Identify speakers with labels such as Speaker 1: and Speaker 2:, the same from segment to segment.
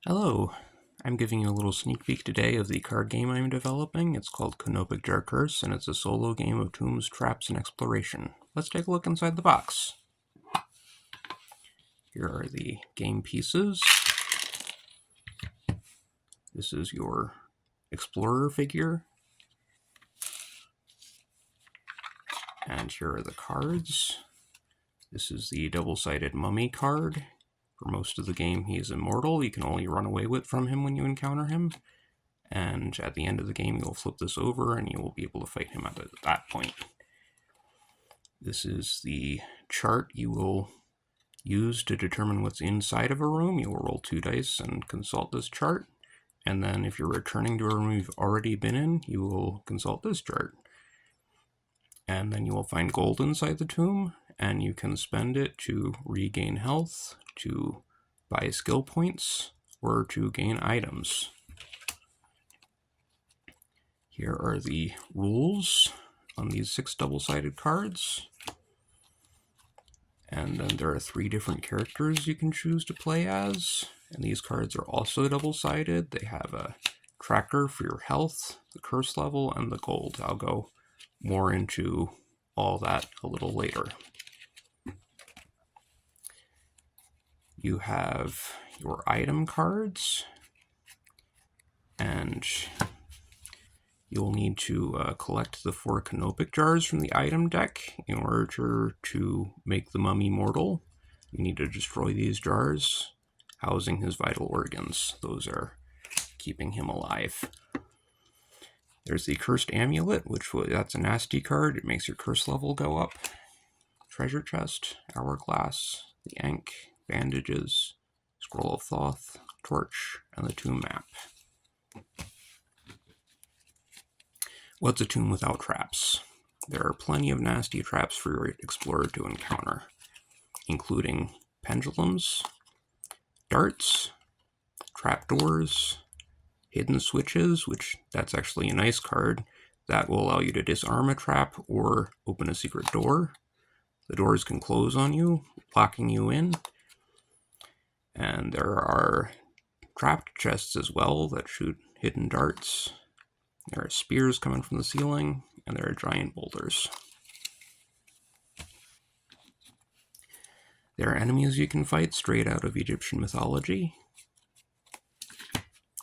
Speaker 1: Hello, I'm giving you a little sneak peek today of the card game I'm developing. It's called Canopic Jar Curse, and it's a solo game of tombs, traps, and exploration. Let's take a look inside the box. Here are the game pieces. This is your explorer figure. And here are the cards. This is the double-sided mummy card. For most of the game, he is immortal. You can only run away from him when you encounter him. And at the end of the game, you'll flip this over and you will be able to fight him at that point. This is the chart you will use to determine what's inside of a room. You will roll 2 dice and consult this chart. And then if you're returning to a room you've already been in, you will consult this chart. And then you will find gold inside the tomb, and you can spend it to regain health, to buy skill points, or to gain items. Here are the rules on these 6 double-sided cards. And then there are 3 different characters you can choose to play as. And these cards are also double-sided. They have a tracker for your health, the curse level, and the gold. I'll go more into all that a little later. You have your item cards, and you'll need to collect the 4 Canopic Jars from the item deck in order to make the mummy mortal. You need to destroy these jars, housing his vital organs. Those are keeping him alive. There's the Cursed Amulet, that's a nasty card. It makes your curse level go up. Treasure Chest, Hourglass, the Ankh, Bandages, Scroll of Thoth, Torch, and the Tomb Map. What's a tomb without traps? There are plenty of nasty traps for your explorer to encounter, including pendulums, darts, trapdoors, hidden switches, that's actually a nice card that will allow you to disarm a trap or open a secret door. The doors can close on you, locking you in. And there are trapped chests as well that shoot hidden darts. There are spears coming from the ceiling, and there are giant boulders. There are enemies you can fight straight out of Egyptian mythology,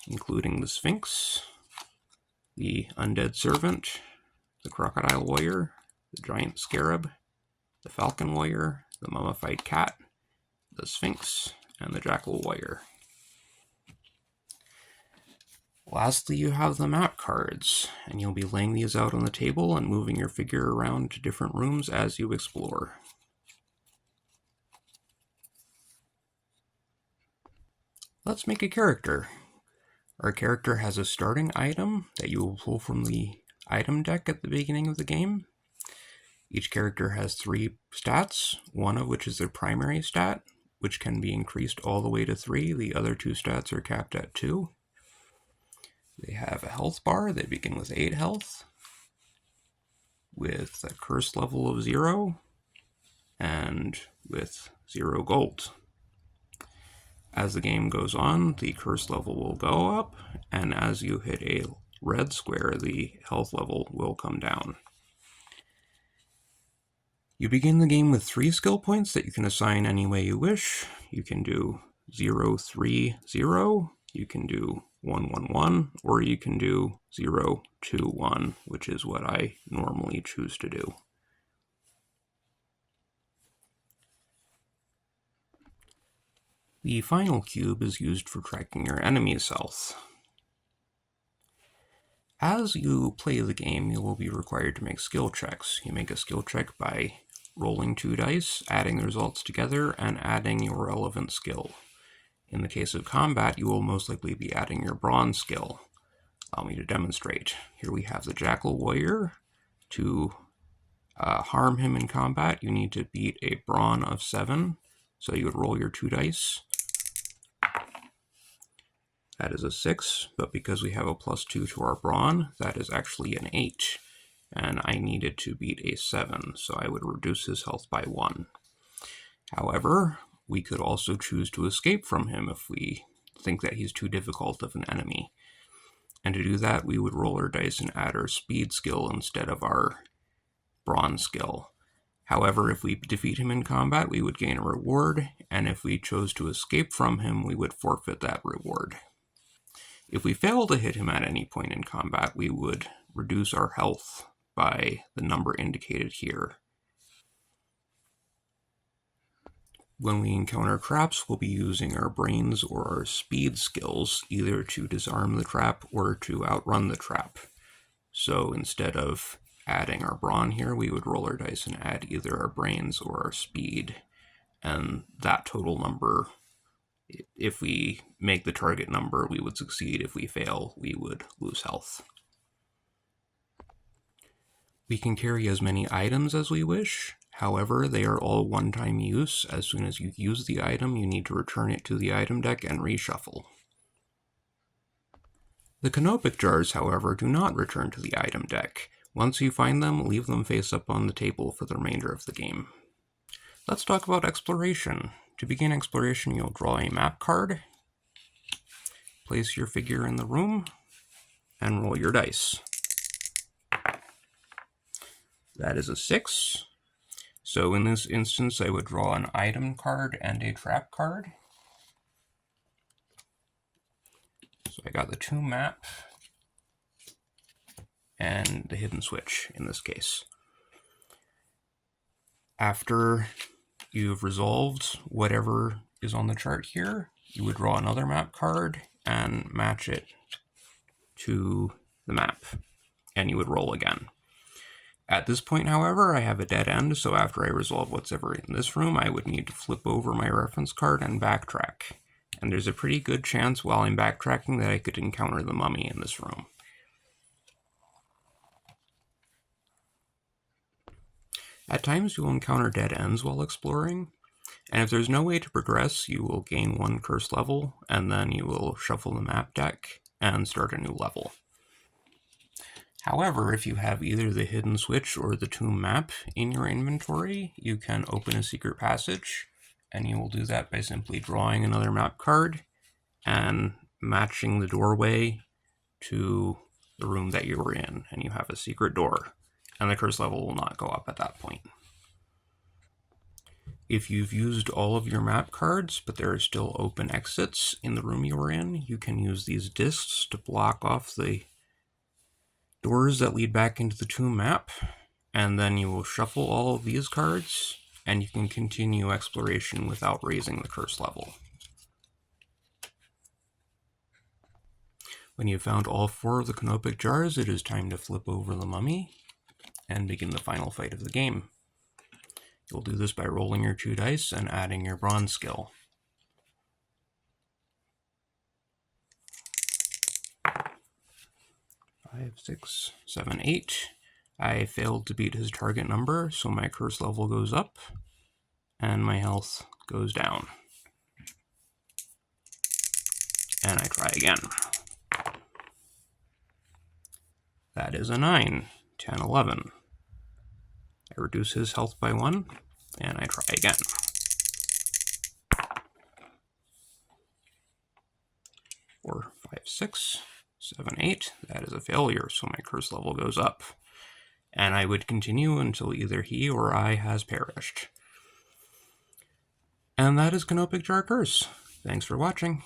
Speaker 1: including the Sphinx, the undead servant, the crocodile warrior, the giant scarab, the falcon warrior, the mummified cat, the Sphinx, and the jackal warrior. Lastly, you have the map cards, and you'll be laying these out on the table and moving your figure around to different rooms as you explore. Let's make a character. Our character has a starting item that you will pull from the item deck at the beginning of the game. Each character has 3 stats, one of which is their primary stat, which can be increased all the way to 3. The other 2 stats are capped at 2. They have a health bar. They begin with 8 health, with a curse level of 0, and with 0 gold. As the game goes on, the curse level will go up, and as you hit a red square, the health level will come down. You begin the game with 3 skill points that you can assign any way you wish. You can do 0, 3, 0, you can do 1, 1, 1, or you can do 0, 2, 1, which is what I normally choose to do. The final cube is used for tracking your enemy's health. As you play the game, you will be required to make skill checks. You make a skill check by rolling 2 dice, adding the results together, and adding your relevant skill. In the case of combat, you will most likely be adding your brawn skill. Allow me to demonstrate. Here we have the jackal warrior. To harm him in combat, you need to beat a brawn of 7. So you would roll your 2 dice. That is a 6, but because we have a +2 to our brawn, that is actually an 8. And I needed to beat a 7, so I would reduce his health by 1. However, we could also choose to escape from him if we think that he's too difficult of an enemy. And to do that, we would roll our dice and add our speed skill instead of our brawn skill. However, if we defeat him in combat, we would gain a reward, and if we chose to escape from him, we would forfeit that reward. If we fail to hit him at any point in combat, we would reduce our health by the number indicated here. When we encounter traps, we'll be using our brains or our speed skills either to disarm the trap or to outrun the trap. So instead of adding our brawn here, we would roll our dice and add either our brains or our speed. And that total number, if we make the target number, we would succeed. If we fail, we would lose health. We can carry as many items as we wish. However, they are all one-time use. As soon as you use the item, you need to return it to the item deck and reshuffle. The Canopic Jars, however, do not return to the item deck. Once you find them, leave them face up on the table for the remainder of the game. Let's talk about exploration. To begin exploration, you'll draw a map card, place your figure in the room, and roll your dice. That is a 6. So in this instance, I would draw an item card and a trap card. So I got the tomb map and the hidden switch in this case. After you've resolved whatever is on the chart here, you would draw another map card and match it to the map, and you would roll again. At this point, however, I have a dead end, so after I resolve whatever in this room, I would need to flip over my reference card and backtrack. And there's a pretty good chance while I'm backtracking that I could encounter the mummy in this room. At times, you will encounter dead ends while exploring, and if there's no way to progress, you will gain 1 curse level, and then you will shuffle the map deck and start a new level. However, if you have either the hidden switch or the tomb map in your inventory, you can open a secret passage, and you will do that by simply drawing another map card and matching the doorway to the room that you were in, and you have a secret door, and the curse level will not go up at that point. If you've used all of your map cards, but there are still open exits in the room you were in, you can use these discs to block off the doors that lead back into the tomb map, and then you will shuffle all of these cards, and you can continue exploration without raising the curse level. When you've found all 4 of the Canopic Jars, it is time to flip over the mummy and begin the final fight of the game. You'll do this by rolling your 2 dice and adding your bronze skill. 5, 6, 7, 8. I failed to beat his target number, so my curse level goes up, and my health goes down. And I try again. That is a 9, 10, 11. I reduce his health by 1, and I try again. 4, 5, 6, 7, 8. That is a failure, so my curse level goes up. And I would continue until either he or I has perished. And that is Canopic Jar Curse. Thanks for watching.